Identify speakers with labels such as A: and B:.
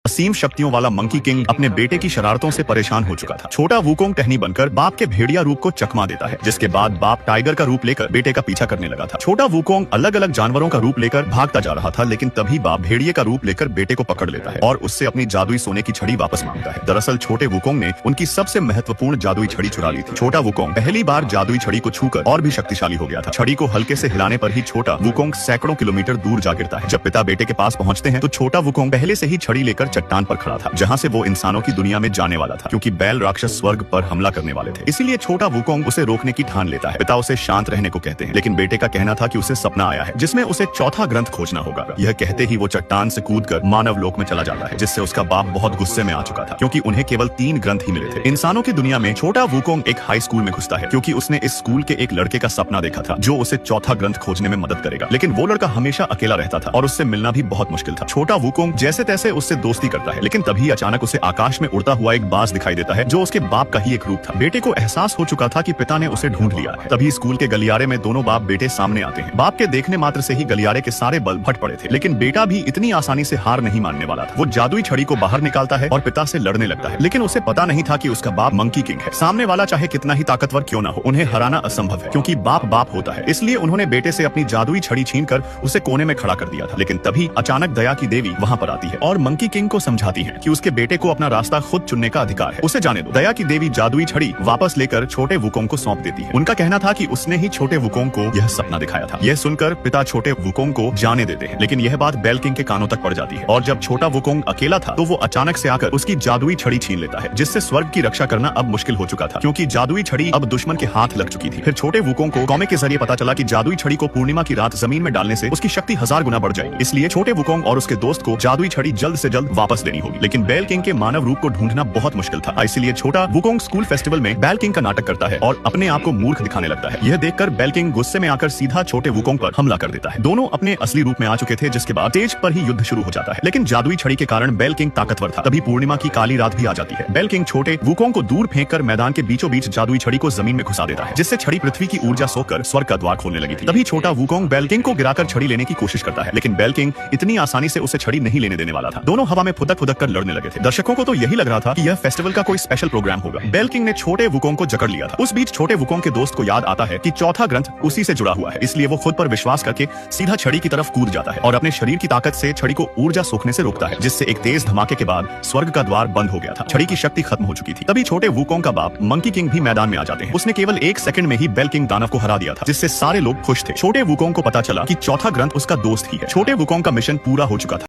A: असीम शक्तियों वाला monkey king अपने बेटे की शरारतों से परेशान हो चुका था। छोटा वुकोंग टहनी बनकर बाप के भेड़िया रूप को चकमा देता है, जिसके बाद बाप टाइगर का रूप लेकर बेटे का पीछा करने लगा था। छोटा वुकोंग अलग अलग जानवरों का रूप लेकर भागता जा रहा था, लेकिन तभी बाप भेड़िए का रूप लेकर बेटे को पकड़ लेता है और उससे अपनी जादुई सोने की छड़ी वापस मांगता है। दरअसल छोटे वुकोंग ने उनकी सबसे महत्वपूर्ण जादुई छड़ी चुरा ली थी। छोटा वुकोंग पहली बार जादुई छड़ी को छूकर और भी शक्तिशाली हो गया था। छड़ी को हल्के से हिलाने पर ही छोटा वुकोंग सैकड़ों किलोमीटर दूर जा गिरता है। जब पिता बेटे के पास पहुंचते हैं तो छोटा वुकोंग पहले से ही छड़ी लेकर चट्टान पर खड़ा था, जहां से वो इंसानों की दुनिया में जाने वाला था, क्योंकि बैल राक्षस स्वर्ग पर हमला करने वाले थे। इसीलिए छोटा वुकोंग उसे रोकने की ठान लेता है। पिता उसे शांत रहने को कहते हैं, लेकिन बेटे का कहना था कि उसे सपना आया है जिसमें उसे चौथा ग्रंथ खोजना होगा। यह कहते ही वो चट्टान से कूदकर मानव लोक में चला जाता है, जिससे उसका बाप बहुत गुस्से में आ चुका था, क्योंकि उन्हें केवल 3 ग्रंथ ही मिले थे। इंसानों की दुनिया में छोटा वुकोंग एक हाई स्कूल में घुसता है, क्योंकि उसने इस स्कूल के एक लड़के का सपना देखा था जो उसे चौथा ग्रंथ खोजने में मदद करेगा। लेकिन वो लड़का हमेशा अकेला रहता था और उससे मिलना भी बहुत मुश्किल था। छोटा वुकोंग जैसे तैसे उससे दोस्ती करता है, लेकिन तभी अचानक उसे आकाश में उड़ता हुआ एक बाज दिखाई देता है जो उसके बाप का ही एक रूप था। बेटे को एहसास हो चुका था कि पिता ने उसे ढूंढ लिया है। तभी स्कूल के गलियारे में दोनों बाप बेटे सामने आते हैं। बाप के देखने मात्र से ही गलियारे के सारे बल्ब फट पड़े थे, लेकिन बेटा भी इतनी आसानी से हार नहीं मानने वाला था। वो जादुई छड़ी को बाहर निकालता है और पिता से लड़ने लगता है, लेकिन उसे पता नहीं था कि उसका बाप मंकी किंग है। सामने वाला चाहे कितना ही ताकतवर क्यों ना हो, उन्हें हराना असंभव है, क्योंकि बाप बाप होता है। इसलिए उन्होंने बेटे से अपनी जादुई छड़ी छीनकर उसे कोने में खड़ा कर दिया था। लेकिन तभी अचानक दया की देवी वहां पर आती है और मंकी किंग को समझाती है कि उसके बेटे को अपना रास्ता खुद चुनने का अधिकार है, उसे जाने दो। दया की देवी जादुई छड़ी वापस लेकर छोटे वुकोंग को सौंप देती है। उनका कहना था कि उसने ही छोटे वुकोंग को यह सपना दिखाया था। यह सुनकर पिता छोटे वुकोंग को जाने देते हैं, लेकिन यह बात बेल किंग के कानों तक पड़ जाती है और जब छोटा वुकोंग अकेला था तो वो अचानक से आकर उसकी जादुई छड़ी छीन लेता है, जिससे स्वर्ग की रक्षा करना अब मुश्किल हो चुका था, क्योंकि जादुई छड़ी अब दुश्मन के हाथ लग चुकी थी। फिर छोटे वुकोंग को कॉमिक के जरिए पता चला कि जादुई छड़ी को पूर्णिमा की रात जमीन में डालने से उसकी शक्ति 1000 गुना बढ़ जाएगी। इसलिए छोटे वुकोंग और उसके दोस्त को जादुई छड़ी जल्द से जल्द वापस देनी होगी। लेकिन बेल किंग के मानव रूप को ढूंढना बहुत मुश्किल था, इसलिए छोटा वुकोंग स्कूल फेस्टिवल में बेल किंग का नाटक करता है और अपने आप को मूर्ख दिखाने लगता है। यह देखकर बेल किंग गुस्से में आकर सीधा छोटे वुकोंग पर हमला कर देता है। दोनों अपने असली रूप में आ चुके थे, जिसके बाद स्टेज पर ही युद्ध शुरू हो जाता है। लेकिन जादुई छड़ी के कारण बेल किंग ताकतवर था। तभी पूर्णिमा की काली रात भी आ जाती है। बेल किंग छोटे वुकोंग को दूर फेंककर मैदान के बीचों बीच जादुई छड़ी को जमीन में घुसा देता है, जिससे छड़ी पृथ्वी की ऊर्जा सोखकर स्वर्ग का द्वार खोलने लगी थी। तभी छोटा वुकोंग बेल किंग को गिराकर छड़ी लेने की कोशिश करता है, लेकिन बेल किंग इतनी आसानी से उसे छड़ी नहीं लेने देने वाला था। दोनों हवा में फुदक फुदक कर लड़ने लगे थे। दर्शकों को तो यही लग रहा था कि यह फेस्टिवल का कोई स्पेशल प्रोग्राम होगा। बेल किंग ने छोटे वुकोंग को जकड़ लिया था। उस बीच छोटे वुकोंग के दोस्त को याद आता है कि चौथा ग्रंथ उसी से जुड़ा हुआ है, इसलिए वो खुद पर विश्वास करके सीधा छड़ी की तरफ कूद जाता है और अपने शरीर की ताकत से छड़ी को ऊर्जा सोखने से रोकता है, जिससे एक तेज धमाके के बाद स्वर्ग का द्वार बंद हो गया था। छड़ी की शक्ति खत्म हो चुकी थी। तभी छोटे वुकोंग का बाप मंकी किंग भी मैदान में आ जाते हैं। उसने केवल 1 सेकंड में ही बेल किंग दानव को हरा दिया था, जिससे सारे लोग खुश थे। छोटे वुकोंग को पता चला कि चौथा ग्रंथ उसका दोस्त ही है। छोटे वुकोंग का मिशन पूरा हो चुका था।